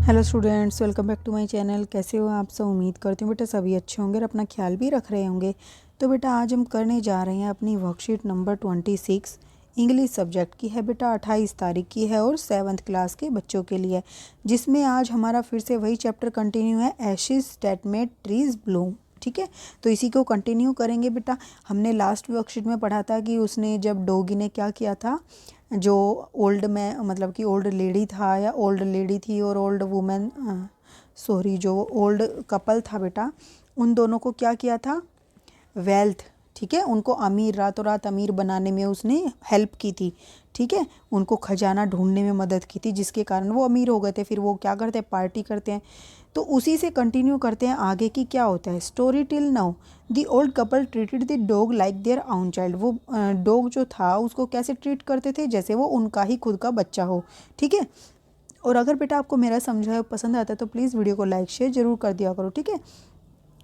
Hello students, welcome back to my channel. कैसे हो आप सब? उम्मीद करती हूँ बेटा सभी अच्छे होंगे और अपना ख्याल भी रख रहे होंगे। तो बेटा आज हम करने जा रहे हैं अपनी वर्कशीट नंबर 26 इंग्लिश सब्जेक्ट की है बेटा। 28 तारीख की है और 7th क्लास के बच्चों के लिए, जिसमें आज हमारा फिर से वही चैप्टर कंटिन्यू है, ashes that made trees Bloom. ठीक है, तो इसी को कंटिन्यू करेंगे बेटा। हमने लास्ट वर्कशीट में पढ़ा था कि उसने जब डॉगी ने क्या किया था, जो ओल्ड में मतलब कि ओल्ड लेडी था या ओल्ड लेडी थी और ओल्ड वुमेन, सॉरी, जो ओल्ड कपल था बेटा, उन दोनों को क्या किया था, वेल्थ, ठीक है, उनको अमीर, रातों रात अमीर बनाने में उसने हेल्प की थी। ठीक है, उनको खजाना ढूंढने में मदद की थी, जिसके कारण वो अमीर हो गए थे। फिर वो क्या करते हैं, पार्टी करते हैं। तो उसी से कंटिन्यू करते हैं आगे की क्या होता है। Story till now the old couple treated the dog like their own child. वो डॉग जो था उसको कैसे ट्रीट करते थे, जैसे वो उनका ही खुद का बच्चा हो। ठीक है, और अगर बेटा आपको मेरा समझाया पसंद आता है तो प्लीज़ वीडियो को लाइक शेयर जरूर कर दिया करो। ठीक है,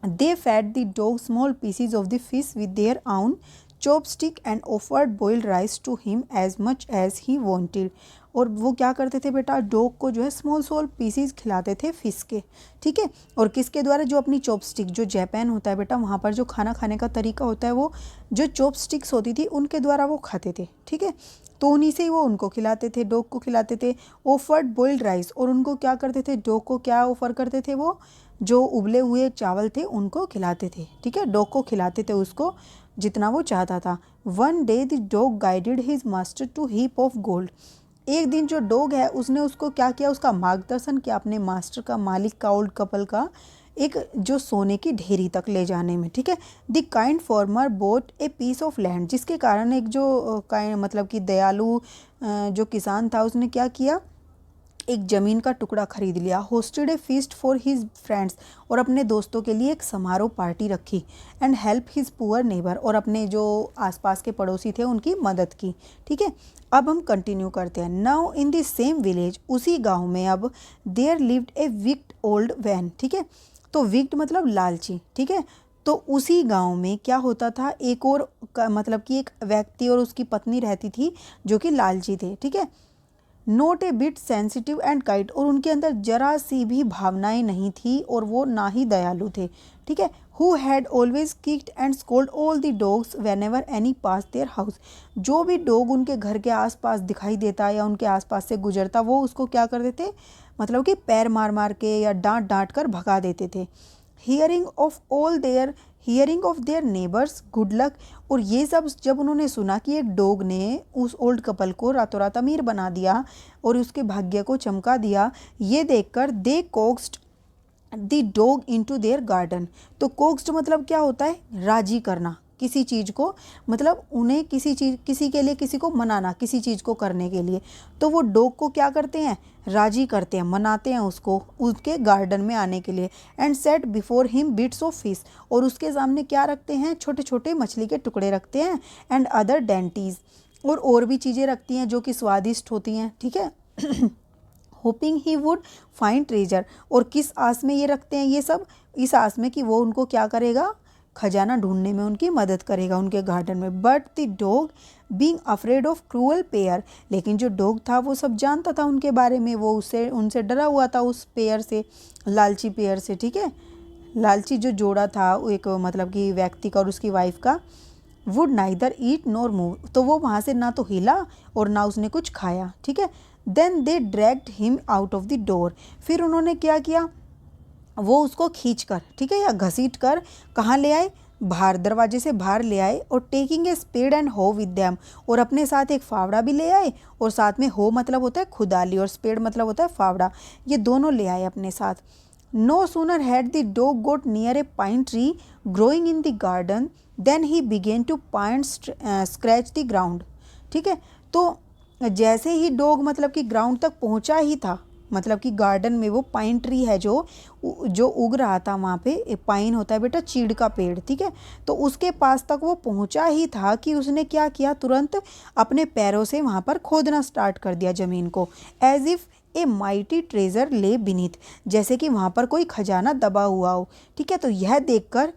they fed the dog small pieces of the fish with their own chopstick and offered boiled rice to him as much as he wanted। और वो क्या करते थे बेटा, डॉग को जो है स्मॉल स्मॉल पीसीज खिलाते थे फिश के। ठीक है, और किसके द्वारा, जो अपनी चॉपस्टिक, जो जापान होता है बेटा, वहाँ पर जो खाना खाने का तरीका होता है वो जो चॉपस्टिक्स होती थी उनके द्वारा वो खाते थे। ठीक है, तो उन्हीं से ही वो उनको खिलाते थे, डॉग को खिलाते थे। ऑफर्ड बॉइल्ड राइस, और उनको क्या करते थे, डॉग को क्या ऑफर करते थे, वो जो उबले हुए चावल थे उनको खिलाते थे। ठीक है, डॉग को खिलाते थे उसको जितना वो चाहता था। One day the dog guided his master to heap of gold. एक दिन जो डॉग है उसने उसको क्या किया, उसका मार्गदर्शन किया अपने मास्टर का, मालिक का, ओल्ड कपल का, एक जो सोने की ढेरी तक ले जाने में। ठीक है, the kind farmer bought a piece of land, जिसके कारण एक जो मतलब कि दयालु जो किसान था उसने क्या किया, एक ज़मीन का टुकड़ा खरीद लिया। Hosted A feast for his friends, और अपने दोस्तों के लिए एक समारोह पार्टी रखी। And help his poor neighbour, और अपने जो आसपास के पड़ोसी थे उनकी मदद की। ठीक है, अब हम कंटिन्यू करते हैं। Now in the same village, उसी गांव में अब there lived a wicked old man. ठीक है, तो विक्ड मतलब लालची। ठीक है, तो उसी गांव में क्या होता था, एक और मतलब कि एक व्यक्ति और उसकी पत्नी रहती थी जो कि लालची थे। ठीक है, note A bit sensitive and kite, और उनके अंदर जरा सी भी भावनाएं नहीं थी और वो ना ही दयालु थे। ठीक है, who had always kicked and scold all the dogs when ever any pass their house. जो भी डॉग उनके घर के आसपास दिखाई देता या उनके आसपास से गुजरता, वो उसको क्या कर देते, मतलब कि पैर मार मार के या डांट डांट कर भगा देते थे। Hearing of their neighbours good luck, और ये सब जब उन्होंने सुना कि एक डॉग ने उस ओल्ड कपल को रातों रात अमीर बना दिया और उसके भाग्य को चमका दिया, ये देखकर they coaxed the dog into their garden. तो कोक्स्ड मतलब क्या होता है, राजी करना किसी चीज़ को, मतलब उन्हें किसी चीज़, किसी के लिए किसी को मनाना, किसी चीज़ को करने के लिए। तो वो डॉग को क्या करते हैं, राजी करते हैं, मनाते हैं उसको उसके गार्डन में आने के लिए। And set before him bits of fish, और उसके सामने क्या रखते हैं, छोटे छोटे मछली के टुकड़े रखते हैं। एंड अदर डेंटीज, और भी चीज़ें रखती हैं जो कि स्वादिष्ट होती हैं। ठीक है, hopping he would find treasure, और किस आस में ये रखते हैं ये सब, इस आस में कि वो उनको क्या करेगा, खजाना ढूंढने में उनकी मदद करेगा उनके गार्डन में। But the dog being afraid of cruel pair, लेकिन जो डॉग था वो सब जानता था उनके बारे में, वो उससे उनसे डरा हुआ था, उस पेयर से, लालची पेयर से। ठीक है, लालची जो जोड़ा था एक मतलब कि व्यक्ति का और उसकी वाइफ का, would neither eat nor move, तो वो वहाँ से ना तो हिला और ना उसने कुछ खाया। ठीक है, then they dragged him out of the door, फिर उन्होंने क्या किया, वो उसको खींच कर, ठीक है, या घसीट कर कहाँ ले आए, बाहर, दरवाजे से बाहर ले आए। और टेकिंग ए स्पेड एंड हो विद देम, और अपने साथ एक फावड़ा भी ले आए, और साथ में हो मतलब होता है खुदाली और स्पेड मतलब होता है फावड़ा, ये दोनों ले आए अपने साथ। No sooner had the dog got near a pine tree growing in the garden than he began to pine scratch the ground. ठीक है, तो जैसे ही डॉग मतलब कि ग्राउंड तक पहुंचा ही था, मतलब कि गार्डन में वो पाइन ट्री है जो उग रहा था, वहाँ पे पाइन होता है बेटा चीड़ का पेड़। ठीक है, तो उसके पास तक वो पहुँचा ही था कि उसने क्या किया, तुरंत अपने पैरों से वहाँ पर खोदना स्टार्ट कर दिया ज़मीन को। As if a mighty treasure lay beneath, जैसे कि वहाँ पर कोई खजाना दबा हुआ हो। ठीक है, तो यह देखकर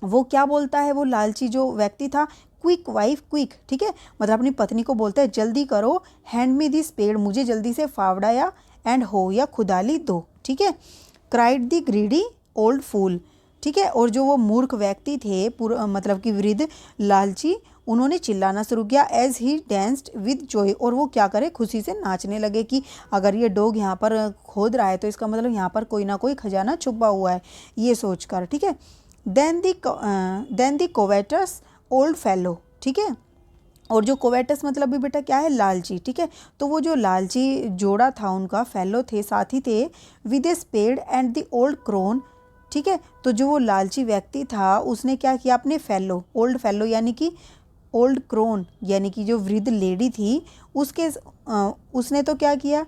वो क्या बोलता है, वो लालची जो व्यक्ति था, क्विक वाइफ क्विक। ठीक है, मतलब अपनी पत्नी को बोलता है जल्दी करो, हैंड मी दिस पेड़, मुझे जल्दी से फावड़ा या एंड हो या खुदाली दो, ठीक है। Cried the greedy old fool, ठीक है। और जो वो मूर्ख व्यक्ति थे, मतलब कि वृद्ध लालची, उन्होंने चिल्लाना शुरू किया as he danced with joy, और वो क्या करे, खुशी से नाचने लगे कि अगर ये डॉग यहाँ पर खोद रहा है तो इसका मतलब यहाँ पर कोई ना कोई खजाना छुपा हुआ है, ये सोचकर, ठीक है। देन दी कोवेटस ओल्ड फेलो, ठीक है। और जो कोवेटस मतलब भी बेटा क्या है, लालची, ठीक है। तो वो जो लालची जोड़ा था उनका, फेलो थे, साथी थे, with a spade and the old crone, ठीक है। तो जो वो लालची व्यक्ति था उसने क्या किया, अपने फेलो, ओल्ड फेलो यानी कि ओल्ड क्रोन यानी कि जो वृद्ध लेडी थी उसने तो क्या किया,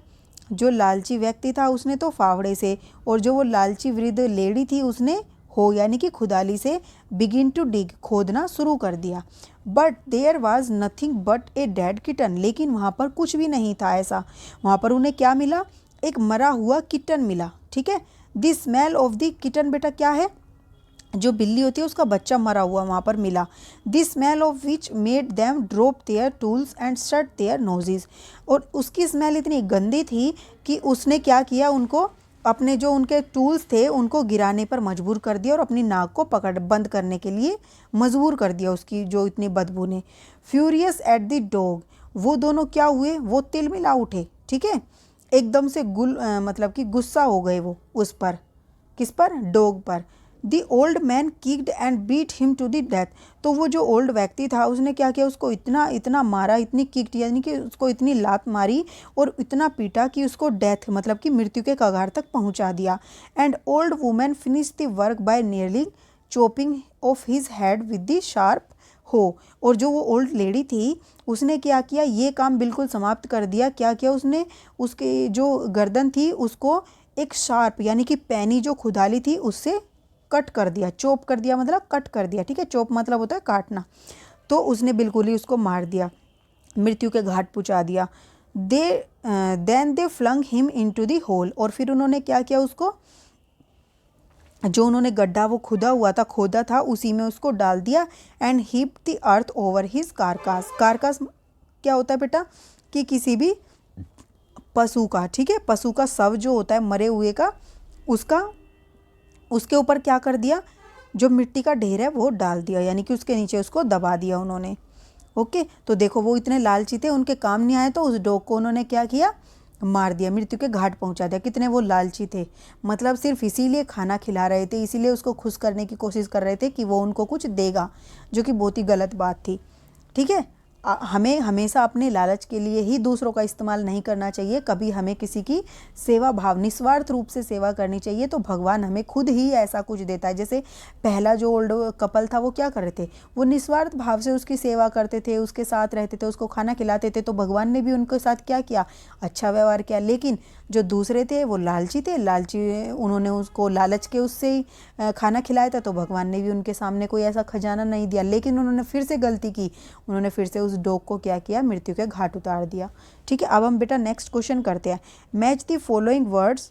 जो लालची व्यक्ति था उसने तो फावड़े से, और जो वो लालची वृद्ध लेडी थी उसने हो यानी कि खुदाली से बिगिन टू डिग, खोदना शुरू कर दिया। But there was nothing but a dead kitten, लेकिन वहाँ पर कुछ भी नहीं था ऐसा। वहाँ पर उन्हें क्या मिला, एक मरा हुआ किटन मिला, ठीक है। The smell of the kitten बेटा क्या है, जो बिल्ली होती है उसका बच्चा मरा हुआ वहाँ पर मिला। The smell of which made them drop there tools and shut there noses, और उसकी स्मेल इतनी गंदी थी कि उसने क्या किया, उनको अपने जो उनके टूल्स थे उनको गिराने पर मजबूर कर दिया और अपनी नाक को पकड़ बंद करने के लिए मजबूर कर दिया उसकी जो इतनी बदबू ने। फ्यूरियस एट द डॉग, वो दोनों क्या हुए, वो तिलमिला उठे, ठीक है। एकदम से मतलब कि गुस्सा हो गए वो उस पर, किस पर, डॉग पर। The old man kicked and beat him to the death, तो वो जो ओल्ड व्यक्ति था उसने क्या किया, उसको इतना इतना मारा, इतनी किक्ड यानी कि उसको इतनी लात मारी और इतना पीटा कि उसको डेथ मतलब कि मृत्यु के कगार तक पहुंचा दिया। And old women finish the work by nearly chopping of his head with the sharp हो, और जो वो ओल्ड लेडी थी उसने क्या किया, ये काम बिल्कुल समाप्त कर दिया। क्या किया उसने, उसके जो गर्दन थी उसको एक शार्प यानी कि पैनी जो खुदाली थी उससे कट कर दिया, चॉप कर दिया मतलब कट कर दिया, ठीक है। चॉप मतलब होता है काटना, तो उसने बिल्कुल ही उसको मार दिया, मृत्यु के घाट पहुंचा दिया। Then they flung him into the hole, और फिर उन्होंने क्या किया, उसको जो उन्होंने गड्ढा वो खोदा था उसी में उसको डाल दिया। And heap the earth over his कारकास, कारकास क्या होता है बेटा, कि किसी भी पशु का, ठीक है, पशु का शव जो होता है मरे हुए का, उसके ऊपर क्या कर दिया, जो मिट्टी का ढेर है वो डाल दिया, यानी कि उसके नीचे उसको दबा दिया उन्होंने। ओके, तो देखो वो इतने लालची थे, उनके काम नहीं आए तो उस डॉग को उन्होंने क्या किया, मार दिया, मृत्यु के घाट पहुंचा दिया। कितने वो लालची थे, मतलब सिर्फ इसीलिए खाना खिला रहे थे, इसीलिए उसको खुश करने की कोशिश कर रहे थे कि वो उनको कुछ देगा, जो कि बहुत ही गलत बात थी, ठीक है। हमें हमेशा अपने लालच के लिए ही दूसरों का इस्तेमाल नहीं करना चाहिए, कभी हमें किसी की सेवा भाव, निस्वार्थ रूप से सेवा करनी चाहिए, तो भगवान हमें खुद ही ऐसा कुछ देता है। जैसे पहला जो ओल्ड कपल था वो क्या कर रहे थे, वो निस्वार्थ भाव से उसकी सेवा करते थे, उसके साथ रहते थे, उसको खाना खिलाते थे, तो भगवान ने भी उनके साथ क्या किया, अच्छा व्यवहार किया। लेकिन जो दूसरे थे वो लालची थे, उन्होंने उसको लालच के उससे ही खाना खिलाया था, तो भगवान ने भी उनके सामने कोई ऐसा खजाना नहीं दिया। लेकिन उन्होंने फिर से गलती की, उन्होंने फिर से उस डॉग को क्या किया, मृत्यु के घाट उतार दिया, ठीक है। अब हम बेटा नेक्स्ट क्वेश्चन करते हैं, match the following words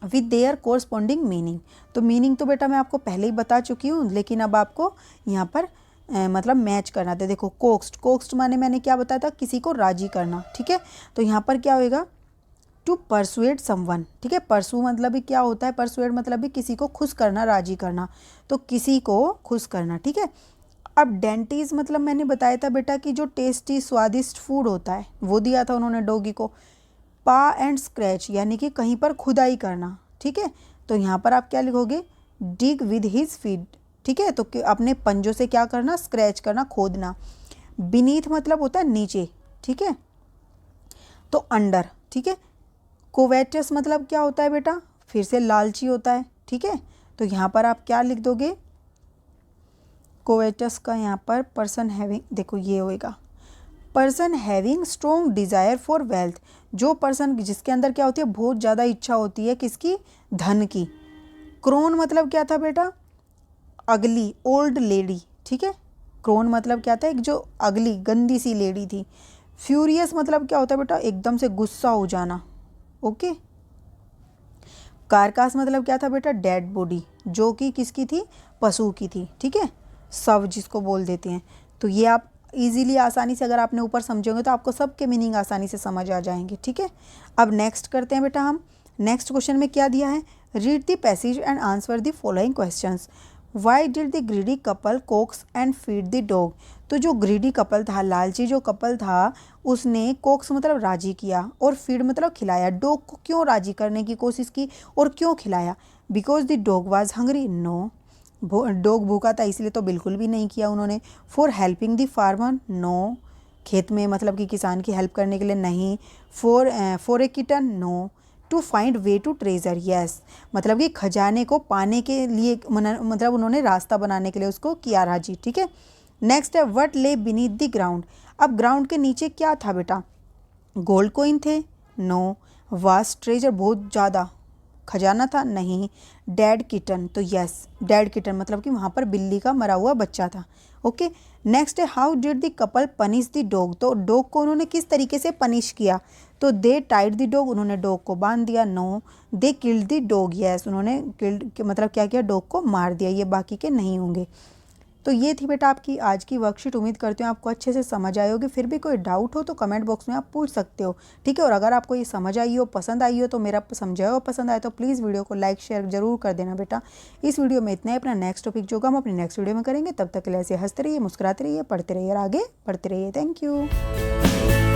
with their corresponding meaning. तो मीनिंग तो बेटा मैं आपको पहले ही बता चुकी हूँ, लेकिन अब आपको यहाँ पर मतलब मैच करना था। देखो कोक्स्ट माने मैंने क्या बताया था, किसी को राजी करना, ठीक है। तो यहाँ पर क्या होएगा, टू परसुएड समवन, ठीक है। परसू मतलब भी क्या होता है, परसुएड मतलब भी किसी को खुश करना, राजी करना, तो किसी को खुश करना, ठीक है। अब डेंटीज मतलब मैंने बताया था बेटा कि जो टेस्टी स्वादिष्ट फूड होता है वो दिया था उन्होंने डॉगी को। पा एंड स्क्रैच यानी कि कहीं पर खुदाई करना, ठीक है। तो यहाँ पर आप क्या लिखोगे, डिग विद हिज फीट, ठीक है। तो अपने पंजों से क्या करना, स्क्रैच करना, खोदना। बीनीथ मतलब होता है नीचे, ठीक है, तो अंडर, ठीक है। कोवेटस मतलब क्या होता है बेटा, फिर से लालची होता है, ठीक है। तो यहाँ पर आप क्या लिख दोगे, कोवेटस का यहाँ पर पर्सन हैविंग, देखो ये होएगा person having strong desire for wealth, जो पर्सन जिसके अंदर क्या होती है, बहुत ज़्यादा इच्छा होती है, किसकी, धन की। क्रोन मतलब क्या था बेटा, अगली, ओल्ड लेडी, ठीक है। क्रोन मतलब क्या था, एक जो अगली गंदी सी लेडी थी। फ्यूरियस मतलब क्या होता है बेटा, एकदम से गुस्सा हो जाना, ओके। कारकास मतलब क्या था बेटा, डेड बॉडी, जो कि किसकी थी, पशु की थी, ठीक है, शव जिसको बोल देते हैं। तो ये आप इजीली आसानी से अगर आपने ऊपर समझोगे तो आपको सबके मीनिंग आसानी से समझ आ जाएंगे। ठीक है, अब नेक्स्ट करते हैं बेटा हम। नेक्स्ट क्वेश्चन में क्या दिया है, read the passage and answer the following questions. Why did the greedy couple Cokes and feed the dog. तो जो ग्रीडी कपल था, लालची जो कपल था, उसने कोक्स मतलब राजी किया और फीड मतलब खिलाया। डॉग को क्यों राजी करने की कोशिश की और क्यों खिलाया? Because the dog was hungry, no. Dog भूखा था इसलिए तो बिल्कुल भी नहीं किया उन्होंने। For helping the farmer, no. खेत में मतलब कि किसान की हेल्प करने के लिए, नहीं। For a kitten, no. To find way to treasure, yes. मतलब कि खजाने को पाने के लिए मतलब उन्होंने रास्ता बनाने के लिए उसको किया राजी। ठीक है, नेक्स्ट है व्हाट ले बीनीथ द ग्राउंड। अब ग्राउंड के नीचे क्या था बेटा? गोल्ड कॉइन थे, नो। वास्ट ट्रेजर, बहुत ज़्यादा खजाना था, नहीं। डेड किटन, तो यस डेड किटन मतलब कि वहाँ पर बिल्ली का मरा हुआ बच्चा था। ओके, नेक्स्ट है how did the couple punish the dog. तो डॉग को उन्होंने किस तरीके से पनिश किया? तो दे टाइड द डॉग, उन्होंने डॉग को बांध दिया, no. They killed the dog, yes उन्होंने किल्ड मतलब क्या किया, डॉग को मार दिया। ये बाकी के नहीं होंगे। तो ये थी बेटा आपकी आज की वर्कशीट। उम्मीद करती हूँ आपको अच्छे से समझ आई होगी। फिर भी कोई डाउट हो तो कमेंट बॉक्स में आप पूछ सकते हो। ठीक है, और अगर आपको ये समझ आई हो, पसंद आई हो, तो मेरा समझाया हो पसंद आए तो प्लीज़ वीडियो को लाइक शेयर जरूर कर देना बेटा। इस वीडियो में इतना ही। अपना नेक्स्ट टॉपिक जो हम अपनी नेक्स्ट वीडियो में करेंगे, तब तक के लिए ऐसे हंसते रहिए, मुस्कुराते रहिए, पढ़ते रहिए और आगे बढ़ते रहिए। Thank you.